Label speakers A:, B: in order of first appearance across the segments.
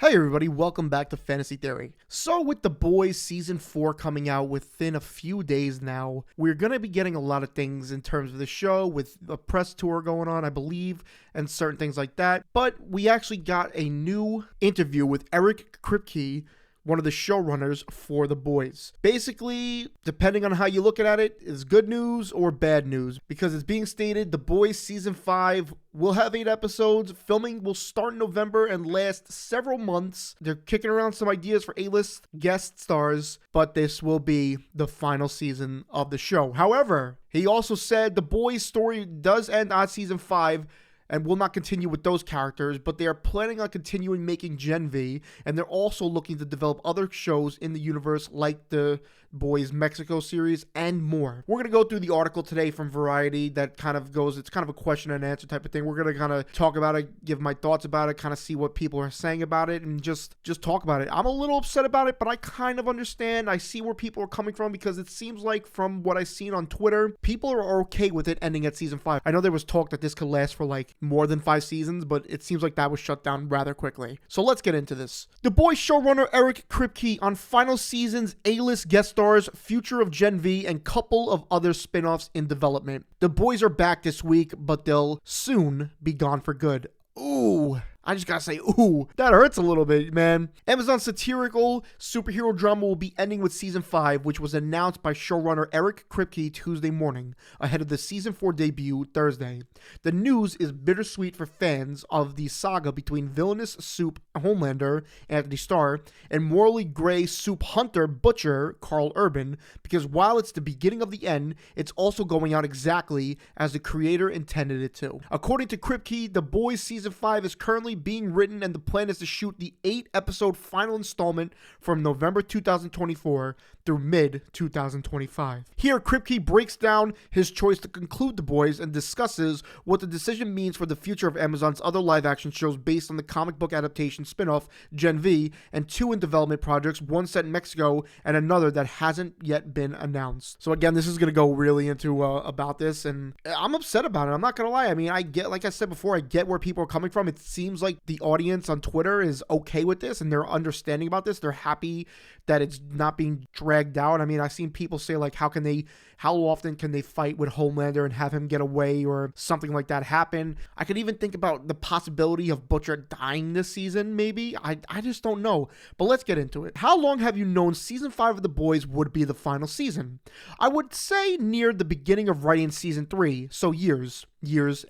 A: Hey everybody, welcome back to Fantasy Theory. So with The Boys Season 4 coming out within a few days now, we're going to be getting a lot of things in terms of the show with a press tour going on, I believe, and certain things like that. But we actually got a new interview with Eric Kripke, one of the showrunners for The Boys. Basically, depending on how you look at it, is good news or bad news, because it's being stated The Boys Season 5 will have 8 episodes. Filming will start in November and last several months. They're kicking around some ideas for A-list guest stars, but this will be the final season of the show. However, he also said The Boys story does end on Season 5, and will not continue with those characters, but they are planning on continuing making Gen V, and they're also looking to develop other shows in the universe like the Boys Mexico series and more. We're going to go through the article today from Variety that kind of goes, it's kind of a question and answer type of thing. We're going to kind of talk about it, give my thoughts about it, kind of see what people are saying about it, and just talk about it. I'm a little upset about it, but I kind of understand. I see where people are coming from, because it seems like from what I've seen on Twitter, people are okay with it ending at Season 5. I know there was talk that this could last for like more than 5 seasons, but it seems like that was shut down rather quickly. So let's get into this. The Boys showrunner Eric Kripke on final season's A-list guest stars, future of Gen V, and couple of other spin-offs in development. The Boys are back this week, but they'll soon be gone for good. Ooh. I just gotta say, ooh, that hurts a little bit, man. Amazon's satirical superhero drama will be ending with Season 5, which was announced by showrunner Eric Kripke Tuesday morning, ahead of the Season 4 debut Thursday. The news is bittersweet for fans of the saga between villainous Soup Homelander, Anthony Starr, and morally gray Soup Hunter Butcher, Carl Urban, because while it's the beginning of the end, it's also going out exactly as the creator intended it to. According to Kripke, The Boys Season 5 is currently being written, and the plan is to shoot the 8-episode final installment from November 2024 through mid-2025. Here, Kripke breaks down his choice to conclude The Boys and discusses what the decision means for the future of Amazon's other live-action shows based on the comic book adaptation spin-off Gen V, and 2 in development projects, one set in Mexico and another that hasn't yet been announced. So again, this is going to go really into about this, and I'm upset about it. I'm not going to lie. I mean, I get, like I said before, I get where people are coming from. It seems like the audience on Twitter is okay with this, and they're understanding about this. They're happy that it's not being dragged out. I mean, I've seen people say, like, how often can they fight with Homelander and have him get away or something like that happen? I could even think about the possibility of Butcher dying this season, maybe. I just don't know. But let's get into it. How long have you known Season 5 of The Boys would be the final season? I would say near the beginning of writing Season 3, so years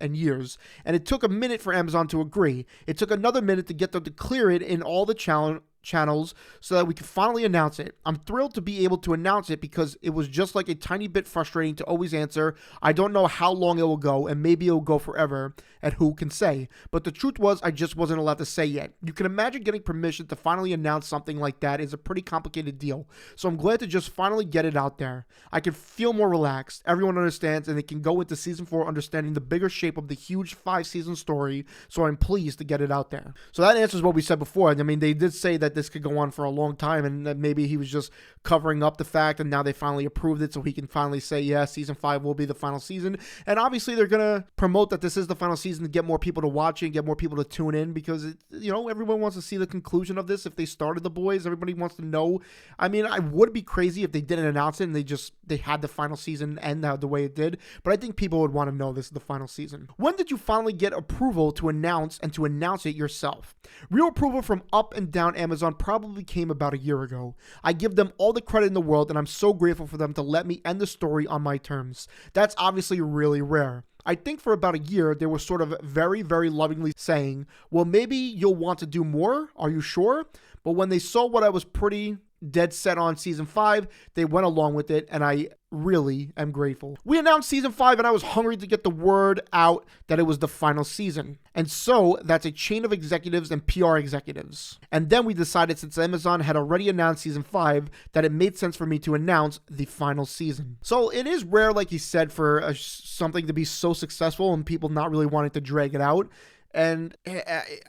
A: and years. And it took a minute for Amazon to agree. It took another minute to get them to clear it in all the channels so that we could finally announce it. I'm thrilled to be able to announce it, because it was just like a tiny bit frustrating to always answer, I don't know how long it will go, and maybe it will go forever, and who can say. But the truth was, I just wasn't allowed to say yet. You can imagine getting permission to finally announce something like that is a pretty complicated deal. So I'm glad to just finally get it out there. I can feel more relaxed. Everyone understands, and it can go into Season 4 understanding the bigger shape of the huge 5-season story, so I'm pleased to get it out there. So that answers what we said before. I mean, they did say that this could go on for a long time, and that maybe he was just covering up the fact, and now they finally approved it, so he can finally say, yeah, Season 5 will be the final season. And obviously they're gonna promote that this is the final season to get more people to watch it and get more people to tune in, because everyone wants to see the conclusion of this. If they started The Boys, everybody wants to know. I mean, I would be crazy if they didn't announce it and they had the final season end the way it did, but I think people would want to know this is the final season. When did you finally get approval to announce it yourself? Real approval from up and down Amazon probably came about a year ago. I give them all the credit in the world, and I'm so grateful for them to let me end the story on my terms. That's obviously really rare. I think for about a year, they were sort of very, very lovingly saying, well, maybe you'll want to do more. Are you sure? But when they saw what I was pretty dead set on Season 5, they went along with it, and I really am grateful. We announced Season 5, and I was hungry to get the word out that it was the final season. And so that's a chain of executives and PR executives. And then we decided, since Amazon had already announced Season 5, that it made sense for me to announce the final season. So it is rare, like you said, for something to be so successful and people not really wanting to drag it out. And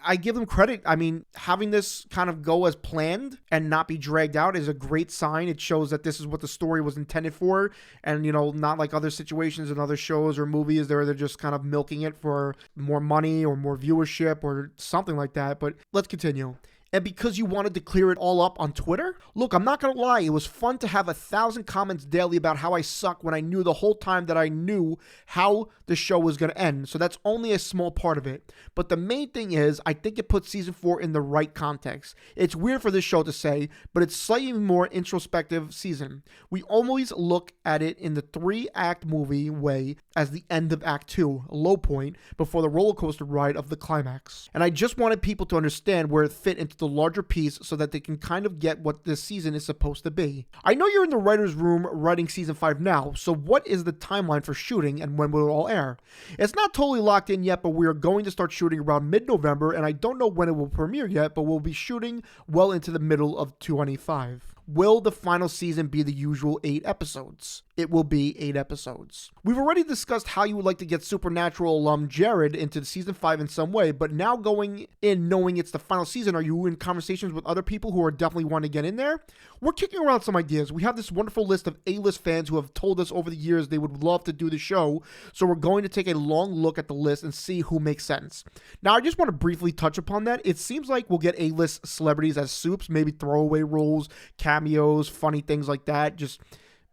A: I give them credit. I mean, having this kind of go as planned and not be dragged out is a great sign. It shows that this is what the story was intended for. And, not like other situations in other shows or movies, they're just kind of milking it for more money or more viewership or something like that. But let's continue. And because you wanted to clear it all up on Twitter? Look, I'm not gonna lie, it was fun to have 1,000 comments daily about how I suck when I knew the whole time that I knew how the show was gonna end. So that's only a small part of it. But the main thing is, I think it puts season 4 in the right context. It's weird for this show to say, but it's slightly more introspective season. We always look at it in the 3-act movie way as the end of Act 2, a low point, before the roller coaster ride of the climax. And I just wanted people to understand where it fit into the larger piece so that they can kind of get what this season is supposed to be. I know you're in the writer's room writing season 5 now, so what is the timeline for shooting and when will it all air? It's not totally locked in yet, but we are going to start shooting around mid-November, and I don't know when it will premiere yet, but we'll be shooting well into the middle of 2025. Will the final season be the usual 8 episodes? It will be 8 episodes. We've already discussed how you would like to get Supernatural alum Jared into season 5 in some way, but now going in knowing it's the final season, are you in conversations with other people who are definitely want to get in there? We're kicking around some ideas. We have this wonderful list of A-list fans who have told us over the years they would love to do the show, so we're going to take a long look at the list and see who makes sense. Now, I just want to briefly touch upon that. It seems like we'll get A-list celebrities as soups, maybe throwaway roles, cameos, funny things like that. Just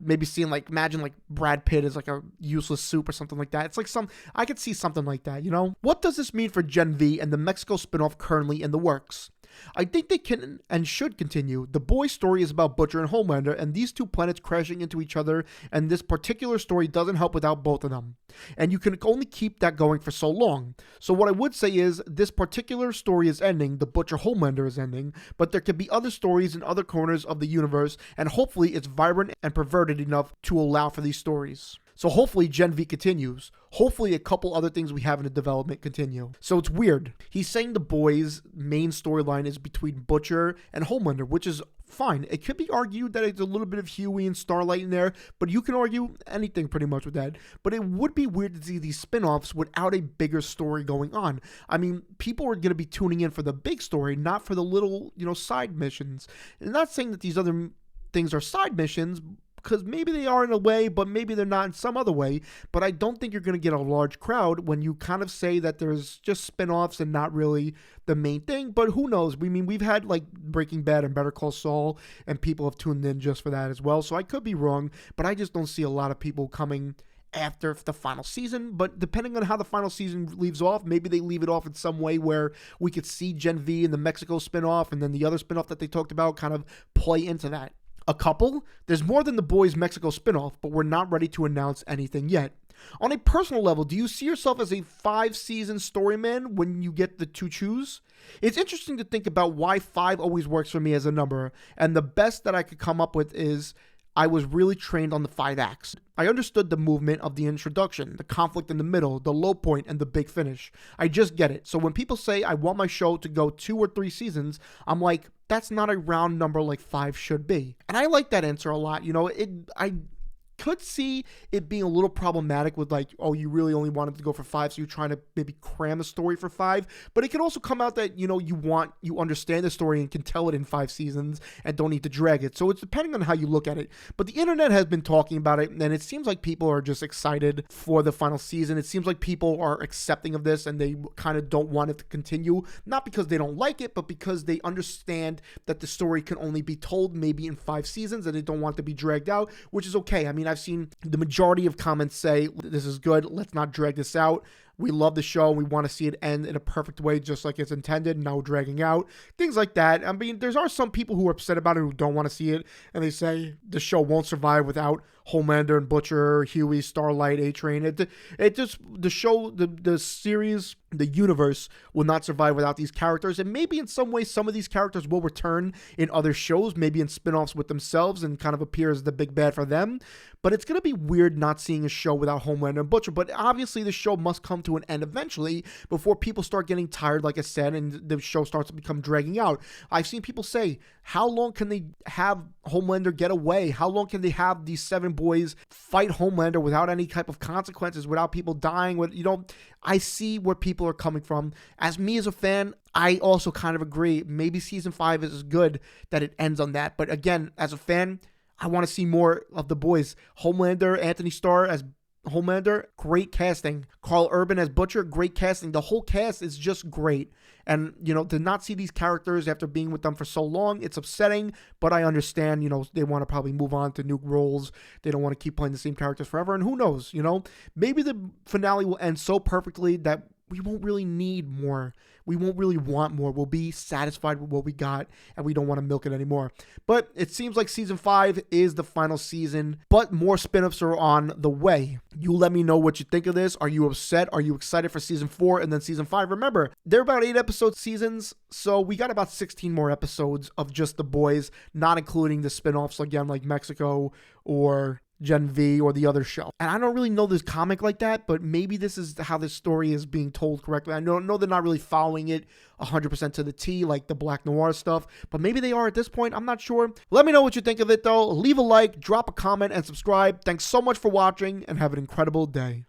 A: maybe seeing imagine Brad Pitt as a useless soup or something like that. It's I could see something like that, you know? What does this mean for Gen V and the Mexico spinoff currently in the works? I think they can and should continue. The Boys story is about Butcher and Homelander, and these two planets crashing into each other, and this particular story doesn't help without both of them. And you can only keep that going for so long. So what I would say is, this particular story is ending, the Butcher Homelander is ending, but there could be other stories in other corners of the universe, and hopefully it's vibrant and perverted enough to allow for these stories. So hopefully Gen V continues. Hopefully a couple other things we have in the development continue. So it's weird. He's saying the Boys' main storyline is between Butcher and Homelander, which is fine. It could be argued that it's a little bit of Huey and Starlight in there, but you can argue anything pretty much with that. But it would be weird to see these spin-offs without a bigger story going on. I mean, people are going to be tuning in for the big story, not for the little, side missions. And not saying that these other things are side missions, because maybe they are in a way, but maybe they're not in some other way. But I don't think you're going to get a large crowd when you kind of say that there's just spin-offs and not really the main thing. But who knows? We've had Breaking Bad and Better Call Saul, and people have tuned in just for that as well. So I could be wrong, but I just don't see a lot of people coming after the final season. But depending on how the final season leaves off, maybe they leave it off in some way where we could see Gen V and the Mexico spin-off, and then the other spin-off that they talked about kind of play into that. A couple? There's more than the Boys Mexico spinoff, but we're not ready to announce anything yet. On a personal level, do you see yourself as a 5-season story man when you get to choose? It's interesting to think about why 5 always works for me as a number, and the best that I could come up with is I was really trained on the 5 acts. I understood the movement of the introduction, the conflict in the middle, the low point, and the big finish. I just get it. So when people say I want my show to go 2 or 3 seasons, I'm like, that's not a round number like 5 should be. And I like that answer a lot. I could see it being a little problematic with you really only wanted to go for 5, so you're trying to maybe cram a story for 5. But it can also come out that, you understand the story and can tell it in 5 seasons and don't need to drag it. So it's depending on how you look at it. But the internet has been talking about it, and it seems like people are just excited for the final season. It seems like people are accepting of this, and they kind of don't want it to continue. Not because they don't like it, but because they understand that the story can only be told maybe in 5 seasons, and they don't want it to be dragged out, which is okay. I mean, I've seen the majority of comments say, this is good, let's not drag this out. We love the show. We want to see it end in a perfect way, just like it's intended, no dragging out, things like that. I mean, there are some people who are upset about it who don't want to see it, and they say the show won't survive without Homelander and Butcher, Huey, Starlight, A-Train. It just, the show, the series, the universe will not survive without these characters. And maybe in some ways, some of these characters will return in other shows, maybe in spin-offs with themselves and kind of appear as the big bad for them. But it's going to be weird not seeing a show without Homelander and Butcher. But obviously, the show must come to an end eventually before people start getting tired, like I said, and the show starts to become dragging out. I've seen people say, how long can they have Homelander get away? How long can they have these 7 boys fight Homelander without any type of consequences, without people dying? I see where people are coming from. As me as a fan, I also kind of agree. Maybe season 5 is good that it ends on that. But again, as a fan, I want to see more of the boys. Homelander, Anthony Starr as Homelander, great casting. Carl Urban as Butcher, great casting. The whole cast is just great. And, to not see these characters after being with them for so long, it's upsetting, but I understand, they want to probably move on to new roles. They don't want to keep playing the same characters forever. And who knows, maybe the finale will end so perfectly that we won't really need more. We won't really want more. We'll be satisfied with what we got, and we don't want to milk it anymore. But it seems like season 5 is the final season, but more spin-offs are on the way. You let me know what you think of this. Are you upset? Are you excited for season 4 and then season 5? Remember, they're about 8 episode seasons, so we got about 16 more episodes of just The Boys, not including the spin-offs again, like Mexico or Gen V or the other show. And I don't really know this comic like that, but maybe this is how this story is being told correctly. I know they're not really following it 100% to the T like the Black Noir stuff, but maybe they are at this point. I'm not sure. Let me know what you think of it though. Leave a like, drop a comment, and subscribe. Thanks so much for watching, and have an incredible day.